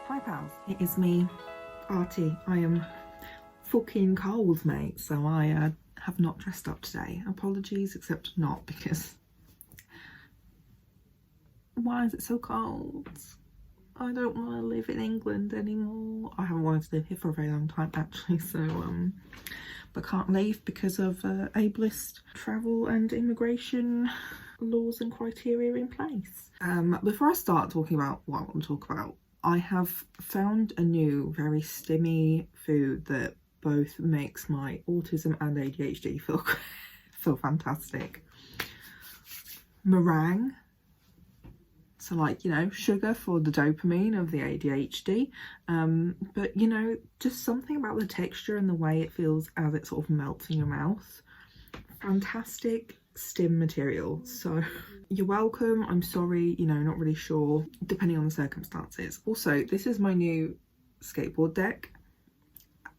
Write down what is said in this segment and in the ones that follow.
Hi pals, it is me, Artie. I am fucking cold, mate, so I have not dressed up today. Apologies, except not because... Why is it so cold? I don't want to live in England anymore. I haven't wanted to live here for a very long time actually, so but can't leave because of ableist travel and immigration laws and criteria in place. Before I start talking about what I want to talk about, I have found a new very stimmy food that both makes my autism and ADHD feel fantastic. Meringue. So like, you know, sugar for the dopamine of the ADHD, but you know, just something about the texture and the way it feels as it sort of melts in your mouth. Fantastic stim material. So you're welcome. I'm sorry, you know, not really sure, depending on the circumstances. Also, this is my new skateboard deck.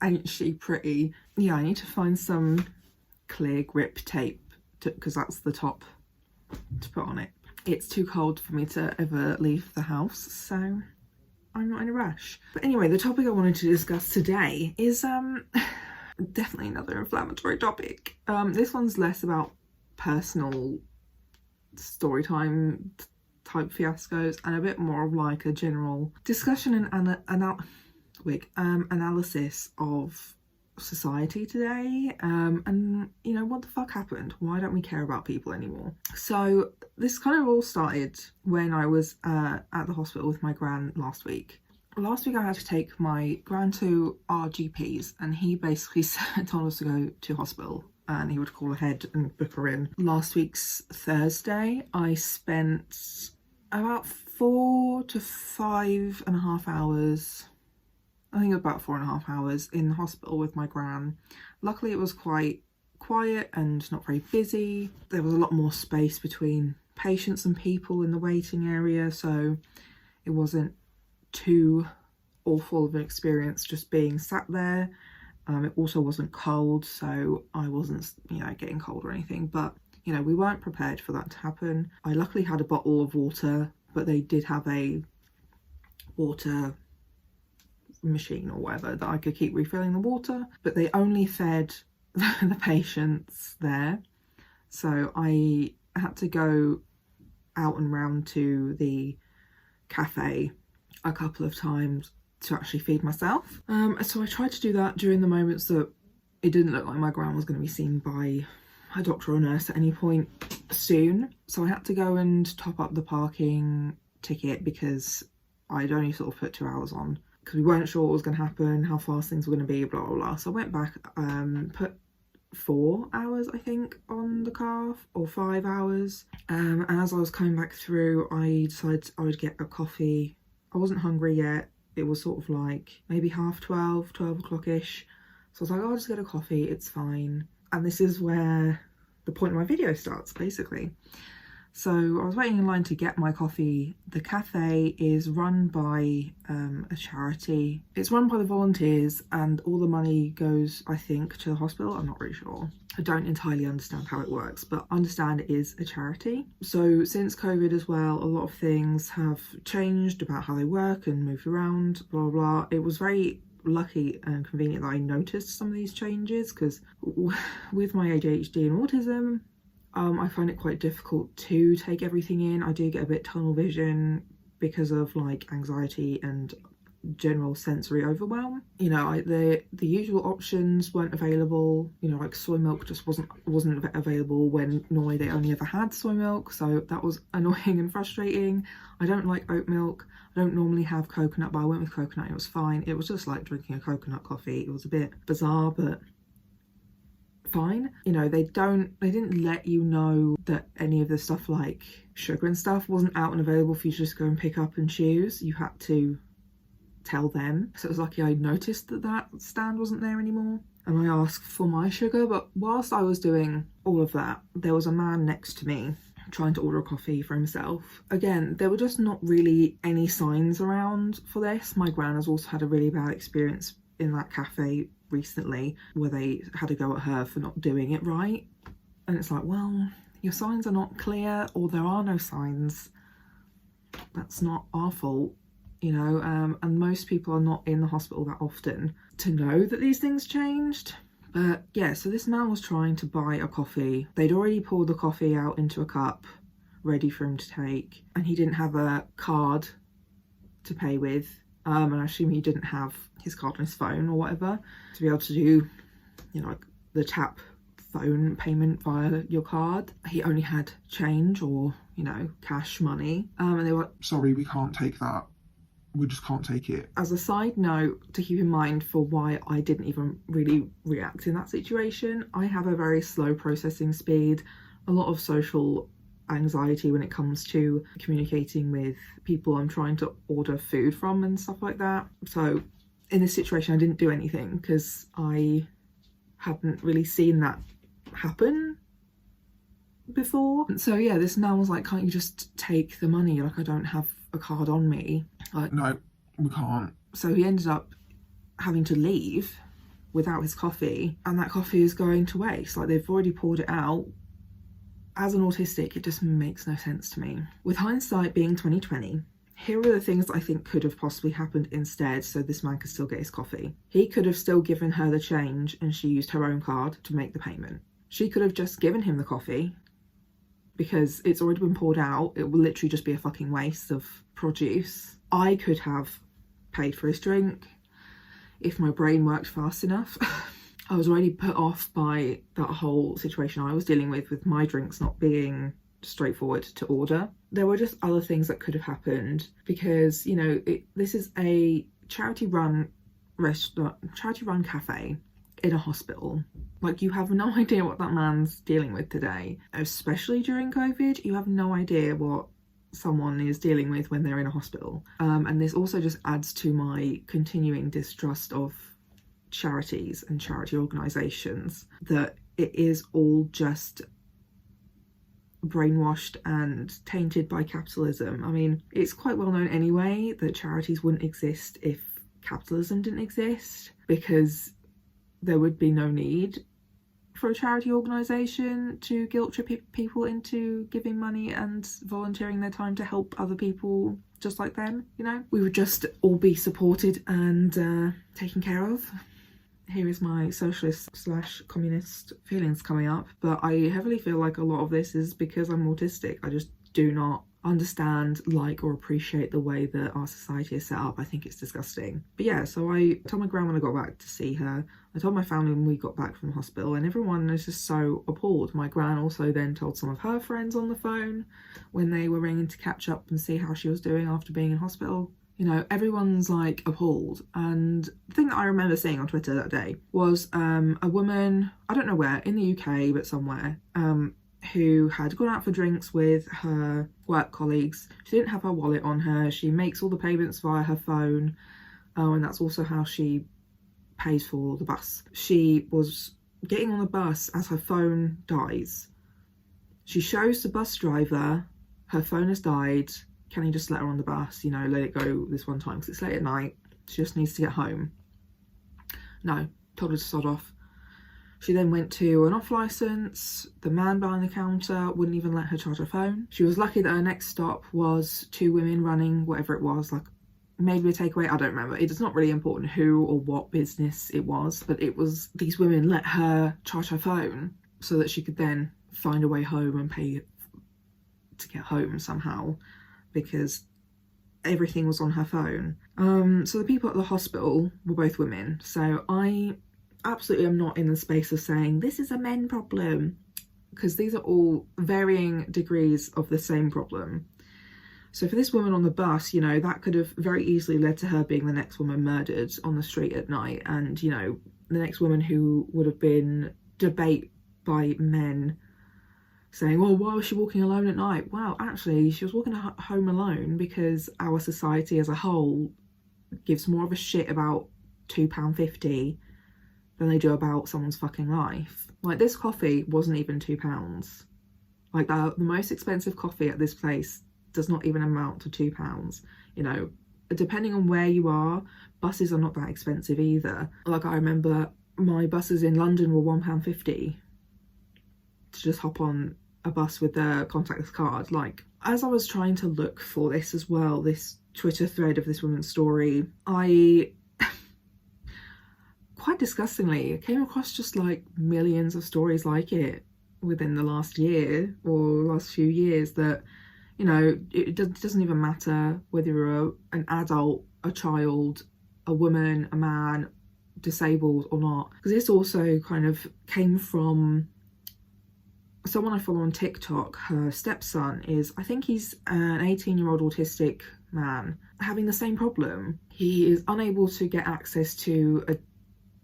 Ain't she pretty? Yeah, I need to find some clear grip tape because that's the top to put on it. It's too cold for me to ever leave the house, so I'm not in a rush. But anyway, the topic I wanted to discuss today is definitely another inflammatory topic. This one's less about personal story time type fiascos and a bit more of like a general discussion and analysis of society today, and you know, what the fuck happened? Why don't we care about people anymore? So this kind of all started when I was at the hospital with my gran last week. Last week I had to take my gran to our GPs, and he basically told us to go to hospital and he would call ahead and book her in. Last week's Thursday I spent about 4 to 5.5 hours, I think about 4.5 hours in the hospital with my gran. Luckily it was quite quiet and not very busy. There was a lot more space between patients and people in the waiting area, so it wasn't too awful of an experience just being sat there. It also wasn't cold, so I wasn't, you know, getting cold or anything, but you know, we weren't prepared for that to happen. I luckily had a bottle of water, but they did have a water machine or whatever that I could keep refilling the water, but they only fed the patients there, so I had to go out and round to the cafe a couple of times to actually feed myself. So I tried to do that during the moments that it didn't look like my gran was going to be seen by a doctor or nurse at any point soon. So I had to go and top up the parking ticket because I'd only sort of put 2 hours on because we weren't sure what was going to happen, how fast things were going to be, blah blah blah. So I went back, put 4 hours I think on the car, or 5 hours, and as I was coming back through I decided I would get a coffee. I wasn't hungry yet, it was sort of like maybe 12 o'clock-ish, so I was like, I'll just get a coffee, it's fine. And this is where the point of my video starts basically. So I was waiting in line to get my coffee. The cafe is run by a charity. It's run by the volunteers and all the money goes, I think, to the hospital. I'm not really sure. I don't entirely understand how it works, but I understand it is a charity. So since COVID as well, a lot of things have changed about how they work and moved around, blah, blah. It was very lucky and convenient that I noticed some of these changes because with my ADHD and autism, I find it quite difficult to take everything in. I do get a bit tunnel vision because of like anxiety and general sensory overwhelm. You know, the usual options weren't available. You know, like soy milk just wasn't available when normally they only ever had soy milk, so that was annoying and frustrating. I don't like oat milk. I don't normally have coconut, but I went with coconut and it was fine. It was just like drinking a coconut coffee. It was a bit bizarre, but fine. You know, they didn't let you know that any of the stuff like sugar and stuff wasn't out and available for you to just go and pick up and choose. You had to tell them. So it was lucky I noticed that stand wasn't there anymore, and I asked for my sugar. But whilst I was doing all of that, there was a man next to me trying to order a coffee for himself. Again, there were just not really any signs around for this. My gran has also had a really bad experience in that cafe recently where they had to go at her for not doing it right, and it's like, well, your signs are not clear, or there are no signs. That's not our fault. and most people are not in the hospital that often to know that these things changed. But yeah, so this man was trying to buy a coffee. They'd already poured the coffee out into a cup, ready for him to take, and he didn't have a card to pay with. And I assume he didn't have his card on his phone or whatever to be able to do, like the tap phone payment via your card. He only had change or, cash money. And they were, sorry, we can't take that. We just can't take it. As a side note to keep in mind for why I didn't even really react in that situation, I have a very slow processing speed, a lot of social anxiety when it comes to communicating with people I'm trying to order food from and stuff like that. So in this situation, I didn't do anything because I hadn't really seen that happen before. So yeah, this man was like, can't you just take the money? Like, I don't have a card on me. Like, no, we can't. So he ended up having to leave without his coffee, and that coffee is going to waste. Like, they've already poured it out. As an autistic, it just makes no sense to me. With hindsight being 2020, here are the things that I think could have possibly happened instead so this man could still get his coffee. He could have still given her the change and she used her own card to make the payment. She could have just given him the coffee because it's already been poured out. It will literally just be a fucking waste of produce. I could have paid for his drink if my brain worked fast enough. I was already put off by that whole situation I was dealing with my drinks not being straightforward to order. There were just other things that could have happened because, this is a charity-run restaurant, charity-run cafe in a hospital. Like, you have no idea what that man's dealing with today, especially during COVID. You have no idea what someone is dealing with when they're in a hospital. And this also just adds to my continuing distrust of charities and charity organisations, that it is all just brainwashed and tainted by capitalism. I mean, it's quite well known anyway that charities wouldn't exist if capitalism didn't exist, because there would be no need for a charity organisation to guilt trip people into giving money and volunteering their time to help other people just like them, We would just all be supported and taken care of. Here is my socialist/communist feelings coming up, but I heavily feel like a lot of this is because I'm autistic. I just do not understand, like, or appreciate the way that our society is set up. I think it's disgusting. But yeah, so I told my grandma when I got back to see her. I told my family when we got back from the hospital, and everyone is just so appalled. My gran also then told some of her friends on the phone when they were ringing to catch up and see how she was doing after being in hospital. Everyone's like appalled. And the thing that I remember seeing on Twitter that day was a woman, I don't know where, in the UK, but somewhere, who had gone out for drinks with her work colleagues. She didn't have her wallet on her. She makes all the payments via her phone. And that's also how she pays for the bus. She was getting on the bus as her phone dies. She shows the bus driver her phone has died. Can he just let her on the bus? Let it go this one time because it's late at night. She just needs to get home. No, told her to sod off. She then went to an off licence. The man behind the counter wouldn't even let her charge her phone. She was lucky that her next stop was two women running whatever it was, like maybe a takeaway, I don't remember. It's not really important who or what business it was, but it was these women let her charge her phone so that she could then find a way home and pay to get home somehow, because everything was on her phone. So the people at the hospital were both women. So I absolutely am not in the space of saying this is a men problem, because these are all varying degrees of the same problem. So for this woman on the bus, that could have very easily led to her being the next woman murdered on the street at night, and the next woman who would have been debate by men saying, well, why was she walking alone at night? Well, actually, she was walking home alone because our society as a whole gives more of a shit about £2.50 than they do about someone's fucking life. Like, this coffee wasn't even £2. Like, the most expensive coffee at this place does not even amount to £2. Depending on where you are, buses are not that expensive either. Like, I remember my buses in London were £1.50 to just hop on a bus with a contactless card. Like, as I was trying to look for this as well, this Twitter thread of this woman's story, I quite disgustingly came across just like millions of stories like it within the last year or last few years that, you know, it doesn't even matter whether you're an adult, a child, a woman, a man, disabled or not. Because this also kind of came from someone I follow on TikTok. Her stepson is, I think he's an 18-year-old autistic man having the same problem. He is unable to get access to a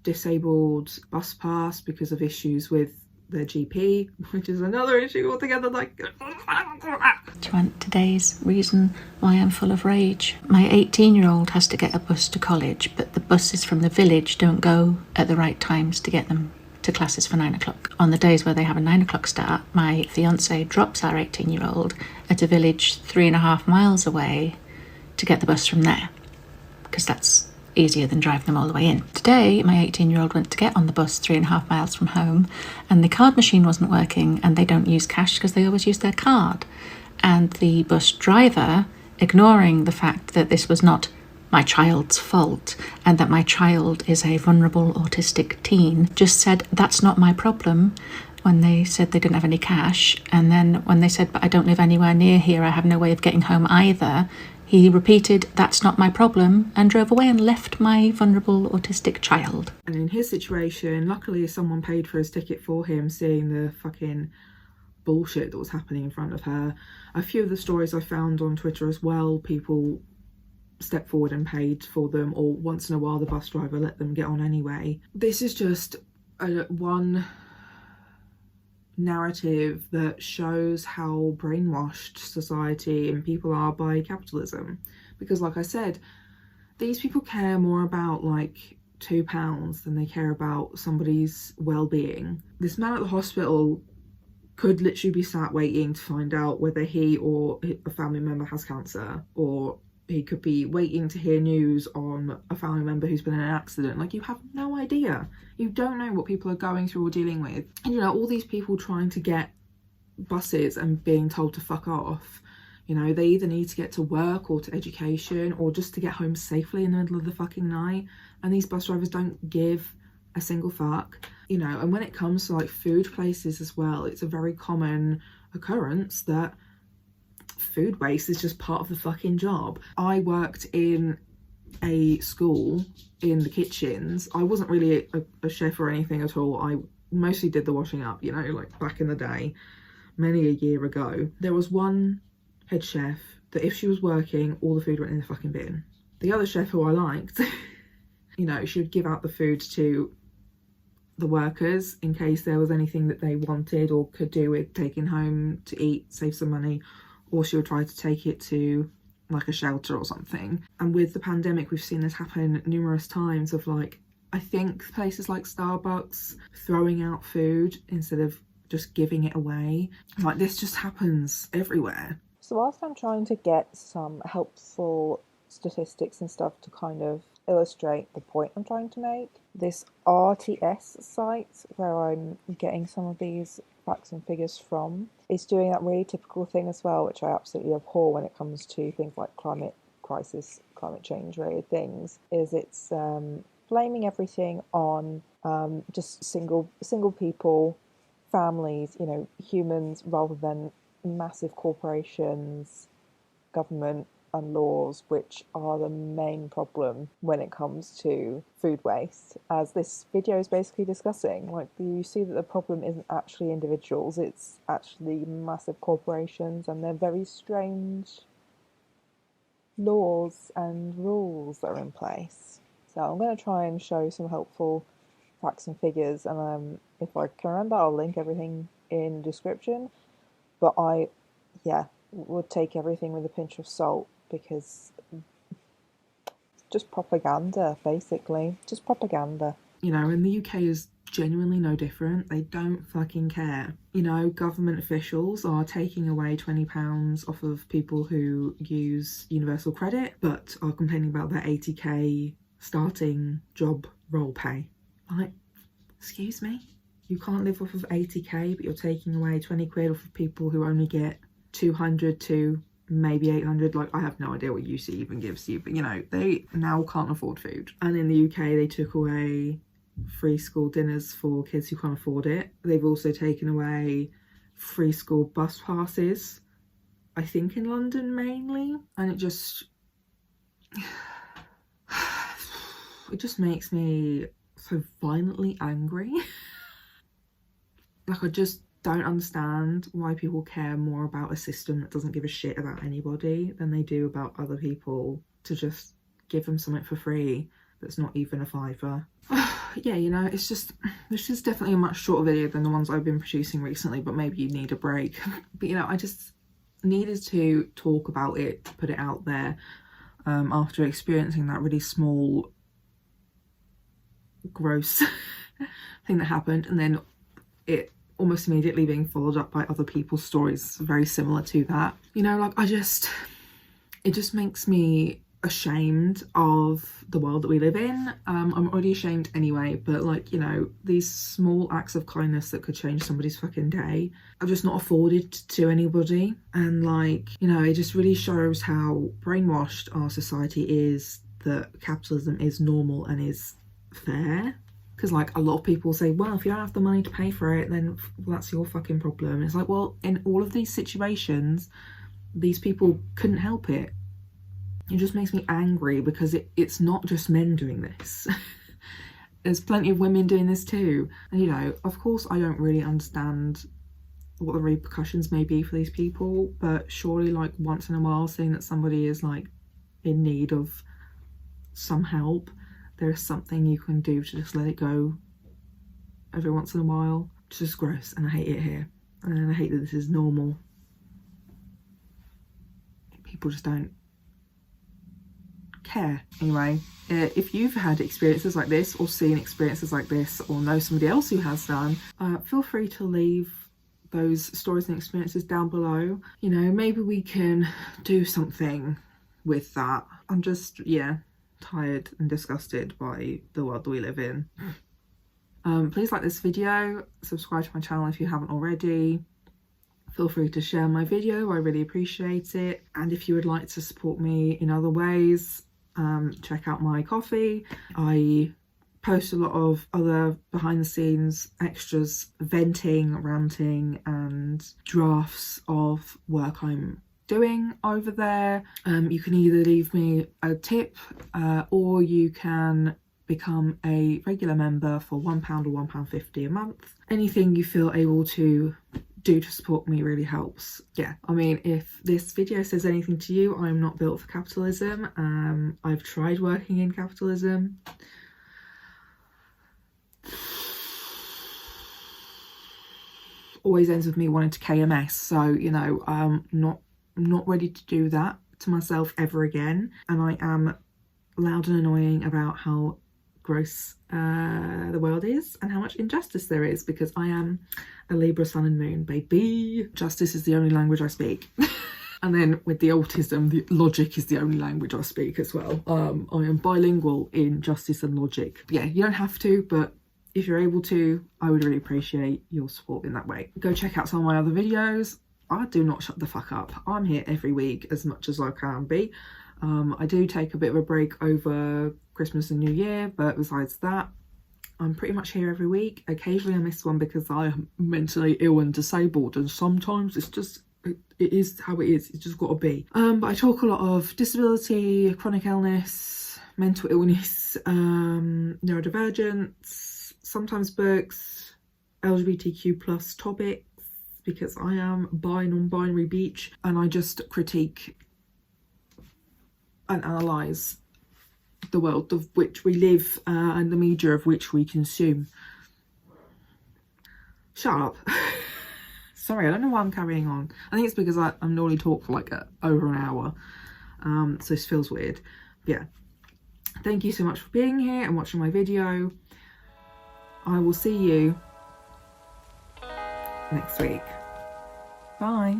disabled bus pass because of issues with their GP, which is another issue altogether. Like, today's reason why I'm full of rage. My 18-year-old has to get a bus to college, but the buses from the village don't go at the right times to get them to classes for 9 o'clock. On the days where they have a 9 o'clock start, my fiance drops our 18-year-old at a village 3.5 miles away to get the bus from there, because that's easier than driving them all the way in. Today, my 18-year-old went to get on the bus 3.5 miles from home, and the card machine wasn't working, and they don't use cash because they always use their card. And the bus driver, ignoring the fact that this was not my child's fault and that my child is a vulnerable autistic teen, just said, "That's not my problem," when they said they didn't have any cash. And then when they said, "But I don't live anywhere near here, I have no way of getting home either," he repeated, "That's not my problem," and drove away and left my vulnerable autistic child. And in his situation, luckily someone paid for his ticket for him, seeing the fucking bullshit that was happening in front of her. A few of the stories I found on Twitter as well, people stepped forward and paid for them, or once in a while the bus driver let them get on anyway. This is just one narrative that shows how brainwashed society and people are by capitalism. Because like I said, these people care more about like £2 than they care about somebody's well-being. This man at the hospital could literally be sat waiting to find out whether he or a family member has cancer, or he could be waiting to hear news on a family member who's been in an accident. Like, you have no idea. You don't know what people are going through or dealing with. And, you know, all these people trying to get buses and being told to fuck off, you know, they either need to get to work or to education or just to get home safely in the middle of the fucking night. And these bus drivers don't give a single fuck, you know. And when it comes to like food places as well, it's a very common occurrence that food waste is just part of the fucking job. I worked in a school in the kitchens. I wasn't really a chef or anything at all. I mostly did the washing up, you know, like back in the day, many a year ago. There was one head chef that if she was working, all the food went in the fucking bin. The other chef who I liked, you know, she would give out the food to the workers in case there was anything that they wanted or could do with taking home to eat, save some money, or she would try to take it to like a shelter or something. And with the pandemic, we've seen this happen numerous times of like, I think places like Starbucks throwing out food instead of just giving it away. Like, this just happens everywhere. So whilst I'm trying to get some helpful statistics and stuff to kind of illustrate the point I'm trying to make, this RTS site where I'm getting some of these facts and figures from is doing that really typical thing as well, which I absolutely abhor when it comes to things like climate crisis, climate change related things, is it's blaming everything on just single people, families, you know, humans, rather than massive corporations, government and laws, which are the main problem when it comes to food waste, as this video is basically discussing. Like, you see that the problem isn't actually individuals, it's actually massive corporations and their very strange laws and rules that are in place. So I'm going to try and show some helpful facts and figures, and if I can remember, I'll link everything in the description, but I would take everything with a pinch of salt, because just propaganda, basically. Just propaganda. You know, and the UK is genuinely no different. They don't fucking care. You know, government officials are taking away £20 off of people who use universal credit, but are complaining about their 80k starting job role pay. Like, excuse me? You can't live off of 80k, but you're taking away 20 quid off of people who only get 200 to maybe 800. Like, I have no idea what UC even gives you, but you know, they now can't afford food. And in the UK, they took away free school dinners for kids who can't afford it. They've also taken away free school bus passes, I think in London mainly, and it just makes me so violently angry. Like, I just don't understand why people care more about a system that doesn't give a shit about anybody than they do about other people, to just give them something for free that's not even a fiver. Yeah, you know, it's just, this is definitely a much shorter video than the ones I've been producing recently, but maybe you need a break. But you know, I just needed to talk about it, to put it out there, after experiencing that really small, gross thing that happened, and then it almost immediately being followed up by other people's stories very similar to that. You know, like, it just makes me ashamed of the world that we live in. I'm already ashamed anyway, but like, you know, these small acts of kindness that could change somebody's fucking day are just not afforded to anybody. And like, you know, it just really shows how brainwashed our society is, that capitalism is normal and is fair. Because like, a lot of people say, well, if you don't have the money to pay for it, then that's your fucking problem. And it's like, well, in all of these situations, these people couldn't help it. It just makes me angry, because it's not just men doing this. There's plenty of women doing this too. And you know, of course I don't really understand what the repercussions may be for these people, but surely like once in a while, seeing that somebody is like in need of some help, there's something you can do to just let it go every once in a while. It's just gross, and I hate it here. And I hate that this is normal. People just don't care. Anyway, if you've had experiences like this, or seen experiences like this, or know somebody else who has done, feel free to leave those stories and experiences down below. You know, maybe we can do something with that. I'm just, yeah, tired and disgusted by the world that we live in. Please like this video, subscribe to my channel if you haven't already. Feel free to share my video, I really appreciate it. And if you would like to support me in other ways, check out my Ko-fi. I post a lot of other behind the scenes extras, venting, ranting and drafts of work I'm doing over there. You can either leave me a tip, or you can become a regular member for £1 or £1.50 a month. Anything you feel able to do to support me really helps. Yeah, I mean, if this video says anything to you, I'm not built for capitalism. I've tried working in capitalism. Always ends with me wanting to KMS, so you know, I'm not ready to do that to myself ever again. And I am loud and annoying about how gross the world is and how much injustice there is, because I am a Libra sun and moon, baby. Justice is the only language I speak. And then with the autism, the logic is the only language I speak as well. I am bilingual in justice and logic. Yeah, you don't have to, but if you're able to, I would really appreciate your support in that way. Go check out some of my other videos. I do not shut the fuck up. I'm here every week as much as I can be. I do take a bit of a break over Christmas and New Year, but besides that, I'm pretty much here every week. Occasionally I miss one because I am mentally ill and disabled, and sometimes it's just, it is how it is. It's just got to be. But I talk a lot of disability, chronic illness, mental illness, neurodivergence, sometimes books, LGBTQ plus topics, because I am bi, non-binary, beach, and I just critique and analyse the world of which we live, and the media of which we consume. Shut up. Sorry, I don't know why I'm carrying on. I think it's because I'm normally talk for like over an hour, so this feels weird. But yeah, thank you so much for being here and watching my video. I will see you next week. Bye.